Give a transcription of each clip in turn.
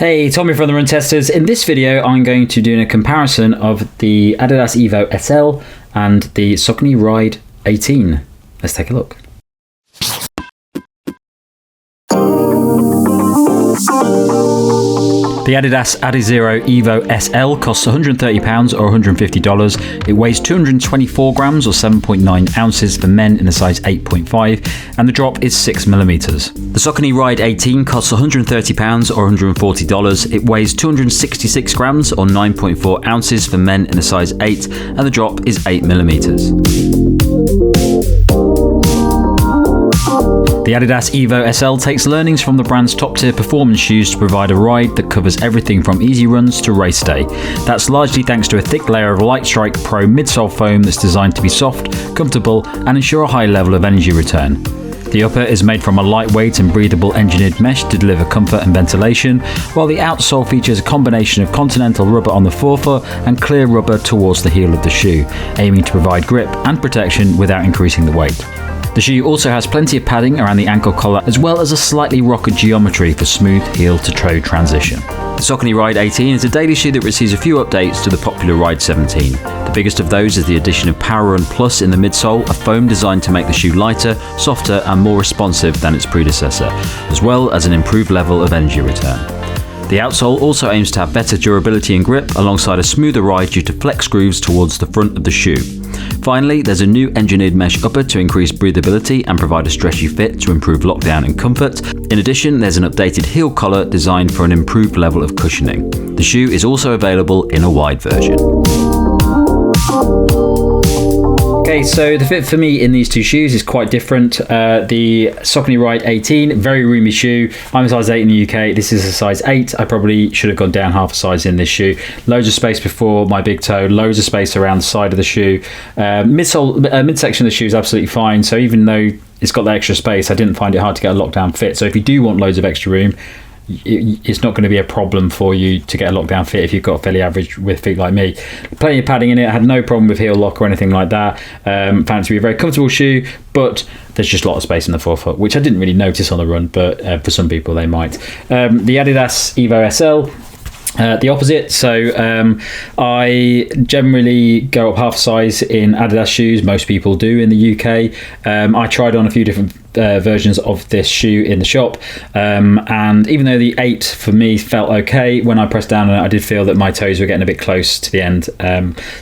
Hey, Tommy from the Run Testers. In this video, I'm going to do a comparison of the Adidas EVO SL and the Saucony Ride 18. Let's take a look. The Adidas Adizero EVO SL costs £130 or $150. It weighs 224 grams or 7.9 ounces for men in a size 8.5, and the drop is 6mm. The Saucony Ride 18 costs £130 or $140. It weighs 266 grams or 9.4 ounces for men in a size 8, and the drop is 8mm. The Adidas EVO SL takes learnings from the brand's top-tier performance shoes to provide a ride that covers everything from easy runs to race day. That's largely thanks to a thick layer of LIGHTSTRIKE PRO midsole foam that's designed to be soft, comfortable, and ensure a high level of energy return. The upper is made from a lightweight and breathable engineered mesh to deliver comfort and ventilation, while the outsole features a combination of continental rubber on the forefoot and clear rubber towards the heel of the shoe, aiming to provide grip and protection without increasing the weight. The shoe also has plenty of padding around the ankle collar, as well as a slightly rocker geometry for smooth heel-to-toe transition. The Saucony Ride 18 is a daily shoe that receives a few updates to the popular Ride 17. The biggest of those is the addition of PWRRRUN Plus in the midsole, a foam designed to make the shoe lighter, softer and more responsive than its predecessor, as well as an improved level of energy return. The outsole also aims to have better durability and grip, alongside a smoother ride due to flex grooves towards the front of the shoe. Finally, there's a new engineered mesh upper to increase breathability and provide a stretchy fit to improve lockdown and comfort. In addition, there's an updated heel collar designed for an improved level of cushioning. The shoe is also available in a wide version. Okay, so the fit for me in these two shoes is quite different. The Saucony Ride 18, very roomy shoe. I'm a size 8 in the UK. This is a size 8. I probably should have gone down half a size in this shoe. Loads of space before my big toe, loads of space around the side of the shoe. Midsection of the shoe is absolutely fine. So even though it's got the extra space, I didn't find it hard to get a lockdown fit. So if you do want loads of extra room, it's not going to be a problem for you to get a lockdown fit if you've got fairly average width feet like me. Plenty of padding in it. I had no problem with heel lock or anything like that. Found it to be a very comfortable shoe, but there's just a lot of space in the forefoot, which I didn't really notice on the run, but for some people they might. The Adidas EVO SL, the opposite. So I generally go up half size in Adidas shoes. Most people do in the UK. I tried on a few different versions of this shoe in the shop, and even though the 8 for me felt okay, when I pressed down on it I did feel that my toes were getting a bit close to the end,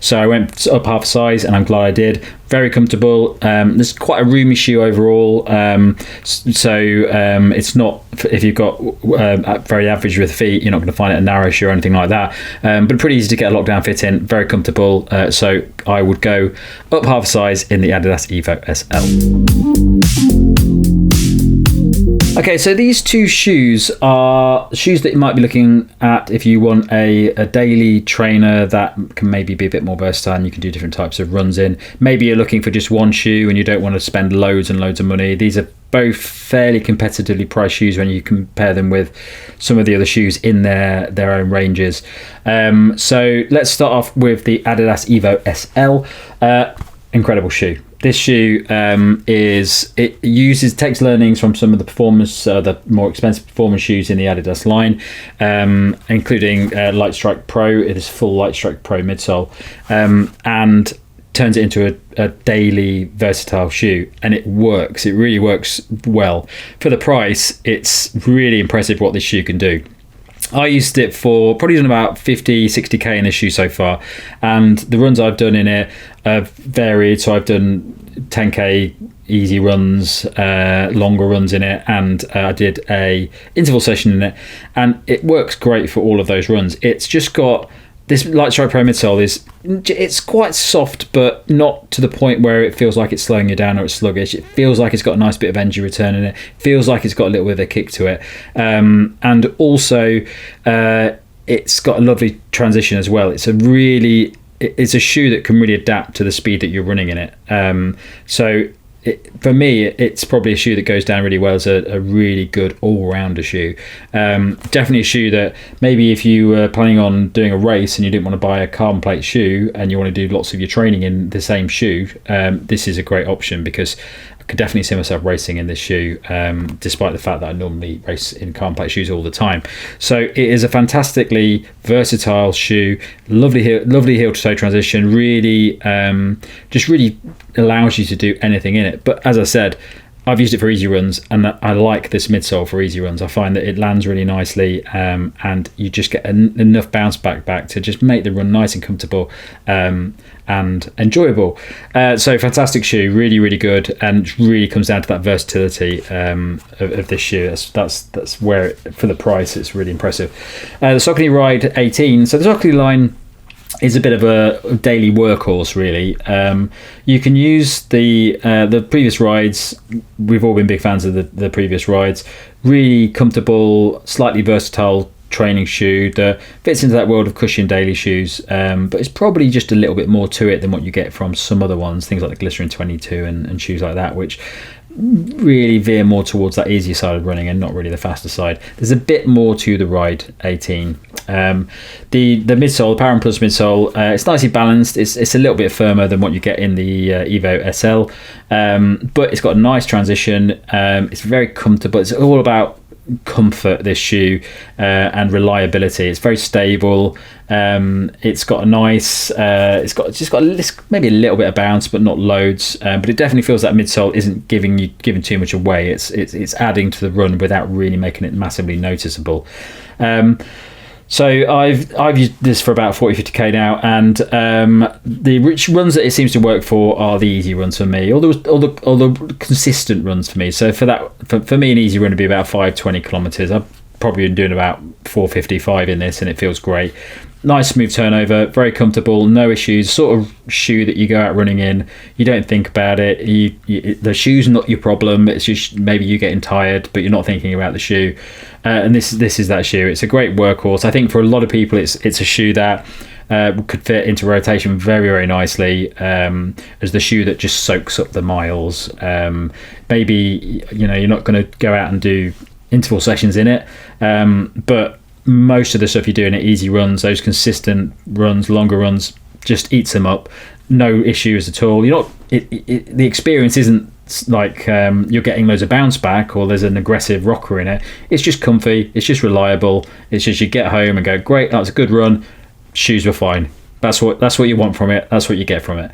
so I went up half size, and I'm glad I did. Very comfortable. This is quite a roomy shoe overall, so it's not, if you've got very average with feet, you're not going to find it a narrow shoe or anything like that, but pretty easy to get a lockdown fit in, very comfortable, so I would go up half size in the Adidas EVO SL. Okay, so these two shoes are shoes that you might be looking at if you want a daily trainer that can maybe be a bit more versatile and you can do different types of runs in. Maybe you're looking for just one shoe and you don't want to spend loads and loads of money. These are both fairly competitively priced shoes when you compare them with some of the other shoes in their own ranges. So let's start off with the Adidas EVO SL. Incredible shoe. This shoe takes learnings from some of the more expensive performance shoes in the Adidas line, including LIGHTSTRIKE PRO. It is full LIGHTSTRIKE PRO midsole, and turns it into a daily versatile shoe, and it works. It really works well. For the price, it's really impressive what this shoe can do. I used it for probably done about 50-60k in this shoe so far, and the runs I've done in it have varied. So I've done 10k easy runs, longer runs in it, and I did a interval session in it, and it works great for all of those runs. It's just got this LIGHTSTRIKE PRO midsole it's quite soft, but not to the point where it feels like it's slowing you down or it's sluggish. It feels like it's got a nice bit of energy return in it. Feels like it's got a little bit of a kick to it, and also it's got a lovely transition as well. It's a shoe that can really adapt to the speed that you're running in it. So for me, it's probably a shoe that goes down really well as a really good all-rounder shoe. Definitely a shoe that maybe if you were planning on doing a race and you didn't want to buy a carbon plate shoe and you want to do lots of your training in the same shoe, this is a great option, because could definitely see myself racing in this shoe, despite the fact that I normally race in carbon shoes all the time. So it is a fantastically versatile shoe, lovely heel to toe transition, really just really allows you to do anything in it. But as I said, I've used it for easy runs, and I like this midsole for easy runs. I find that it lands really nicely, and you just get enough bounce back to just make the run nice and comfortable and enjoyable. So fantastic shoe, really good, and really comes down to that versatility of this shoe. That's where for the price it's really impressive. The Saucony Ride 18. So the Saucony line is a bit of a daily workhorse, really. You can use the previous rides. We've all been big fans of the previous rides. Really comfortable, slightly versatile training shoe that fits into that world of cushion daily shoes, but it's probably just a little bit more to it than what you get from some other ones, things like the Glycerin 22 and shoes like that, which really veer more towards that easier side of running and not really the faster side. There's a bit more to the Ride 18. The midsole, the PWRRUN Plus midsole, it's nicely balanced. It's a little bit firmer than what you get in the EVO SL, but it's got a nice transition. It's very comfortable. It's all about comfort, this shoe, and reliability. It's very stable. It's got a nice it's got maybe a little bit of bounce, but not loads, but it definitely feels that midsole isn't giving too much away. It's adding to the run without really making it massively noticeable. So I've used this for about 40-50k now, and the runs that it seems to work for are the easy runs for me, all the consistent runs for me. So for me, an easy run would be about 5-20 kilometers. I've probably been doing about 4:55 in this, and it feels great. Nice smooth turnover, very comfortable, no issues. Sort of shoe that you go out running in, you don't think about it. The shoe's not your problem. It's just maybe you getting tired, but you're not thinking about the shoe. And this is that shoe. It's a great workhorse. I think for a lot of people, it's a shoe that could fit into rotation very nicely, as the shoe that just soaks up the miles. Maybe you're not going to go out and do interval sessions in it, but most of the stuff you're doing at easy runs, those consistent runs, longer runs, just eats them up. No issues at all. The experience isn't like you're getting loads of bounce back or there's an aggressive rocker in it. It's just comfy. It's just reliable. It's just you get home and go, great, that was a good run. Shoes were fine. That's what you want from it. That's what you get from it.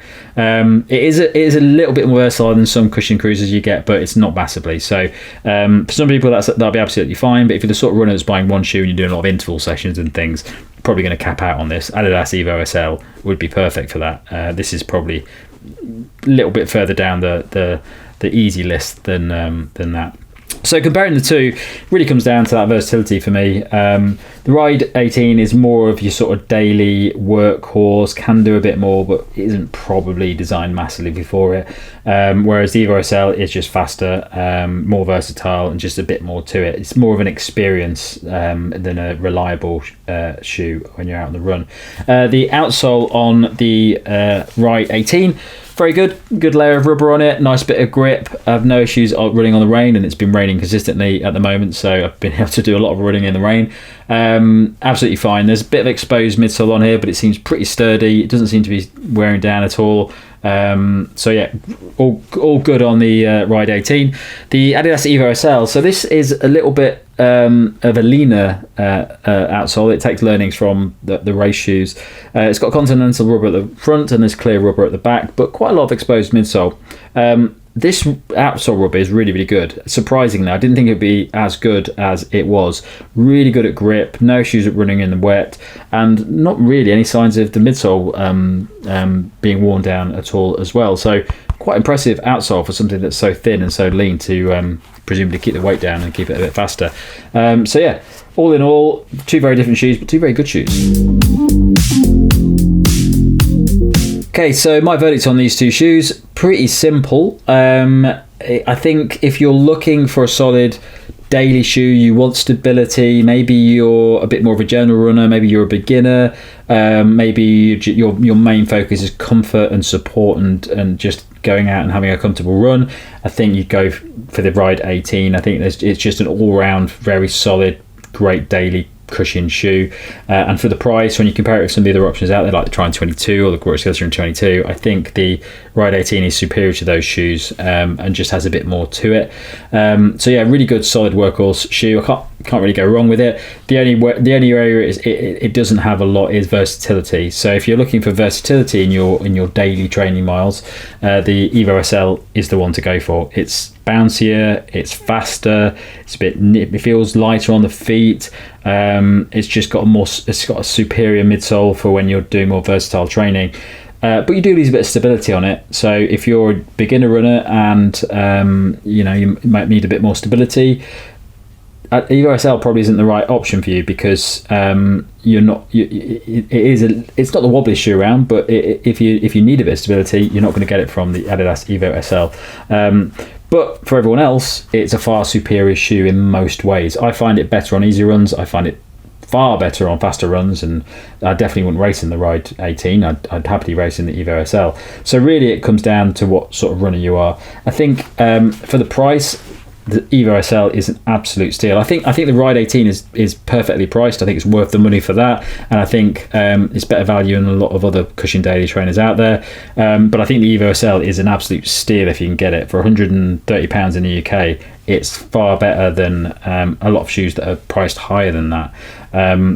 It is a little bit more versatile than some cushion cruisers you get, but it's not massively. So for some people that'll be absolutely fine. But if you're the sort of runner that's buying one shoe and you're doing a lot of interval sessions and things, probably going to cap out on this. Adidas EVO SL would be perfect for that. This is probably a little bit further down the easy list than that. So comparing the two really comes down to that versatility for me. The Ride 18 is more of your sort of daily workhorse, can do a bit more, but isn't probably designed massively for it. Whereas the EVO SL is just faster, more versatile, and just a bit more to it. It's more of an experience than a reliable shoe when you're out on the run. The outsole on the Ride 18, very good layer of rubber on it, nice bit of grip. I have no issues running on the rain, and it's been raining consistently at the moment, so I've been able to do a lot of running in the rain. Absolutely fine. There's a bit of exposed midsole on here, but it seems pretty sturdy. It doesn't seem to be wearing down at all. So yeah, all good on the Ride 18. The Adidas EVO SL, so this is a little bit of a leaner outsole. It takes learnings from the race shoes. It's got continental rubber at the front and there's clear rubber at the back, but quite a lot of exposed midsole. This outsole rubber is really good. Surprisingly, I didn't think it'd be as good as it was. Really good at grip, no issues at running in the wet, and not really any signs of the midsole being worn down at all as well. So quite impressive outsole for something that's so thin and so lean to presumably keep the weight down and keep it a bit faster. So yeah, all in all, two very different shoes, but two very good shoes. Okay, so my verdict on these two shoes, pretty simple. I think if you're looking for a solid daily shoe, you want stability, maybe you're a bit more of a general runner, maybe you're a beginner, maybe your main focus is comfort and support and just going out and having a comfortable run, I think you'd go for the Ride 18. I think it's just an all-round, very solid, great daily cushioned shoe, and for the price, when you compare it with some of the other options out there like the Trine 22 or the predecessor 22, I think the Ride 18 is superior to those shoes, and just has a bit more to it. So yeah, really good solid workhorse shoe. I can't really go wrong with it. The only area it doesn't have a lot is versatility. So if you're looking for versatility in your daily training miles, the EVO SL is the one to go for. It's bouncier, it's faster, it feels lighter on the feet. It's just got a superior midsole for when you're doing more versatile training. But you do lose a bit of stability on it. So if you're a beginner runner and you might need a bit more stability, EVO SL probably isn't the right option for you, because it's not the wobbliest shoe around, but if you need a bit of stability, you're not going to get it from the Adidas EVO SL. But for everyone else, it's a far superior shoe in most ways. I find it better on easy runs. I find it far better on faster runs, and I definitely wouldn't race in the Ride 18. I'd happily race in the EVO SL. So really it comes down to what sort of runner you are. I think for the price, the EVO SL is an absolute steal. I think the Ride 18 is perfectly priced. I think it's worth the money for that, and I think it's better value than a lot of other cushion daily trainers out there. But I think the EVO SL is an absolute steal if you can get it for £130 in the UK. It's far better than a lot of shoes that are priced higher than that.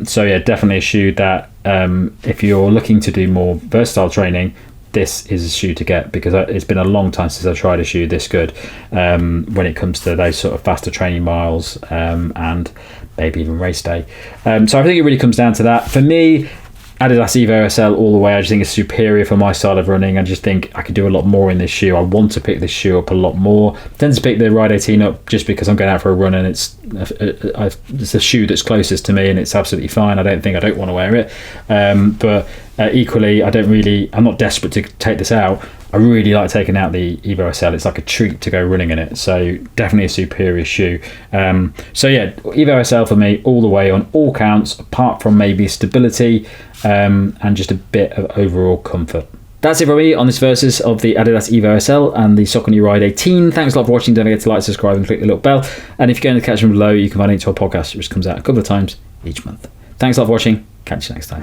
So yeah, definitely a shoe that if you're looking to do more versatile training, this is a shoe to get, because it's been a long time since I've tried a shoe this good when it comes to those sort of faster training miles and maybe even race day. So I think it really comes down to that. For me, Adidas EVO SL all the way. I just think it's superior for my style of running. I just think I could do a lot more in this shoe. I want to pick this shoe up a lot more. I tend to pick the Ride 18 up just because I'm going out for a run and it's a shoe that's closest to me, and it's absolutely fine. I don't want to wear it. But equally, I'm not desperate to take this out. I really like taking out the EVO SL. It's like a treat to go running in it. So definitely a superior shoe. So yeah, EVO SL for me all the way on all counts, apart from maybe stability and just a bit of overall comfort. That's it for me on this versus of the Adidas EVO SL and the Saucony Ride 18. Thanks a lot for watching. Don't forget to like, subscribe and click the little bell. And if you're going to catch them below, you can find it to our podcast, which comes out a couple of times each month. Thanks a lot for watching. Catch you next time.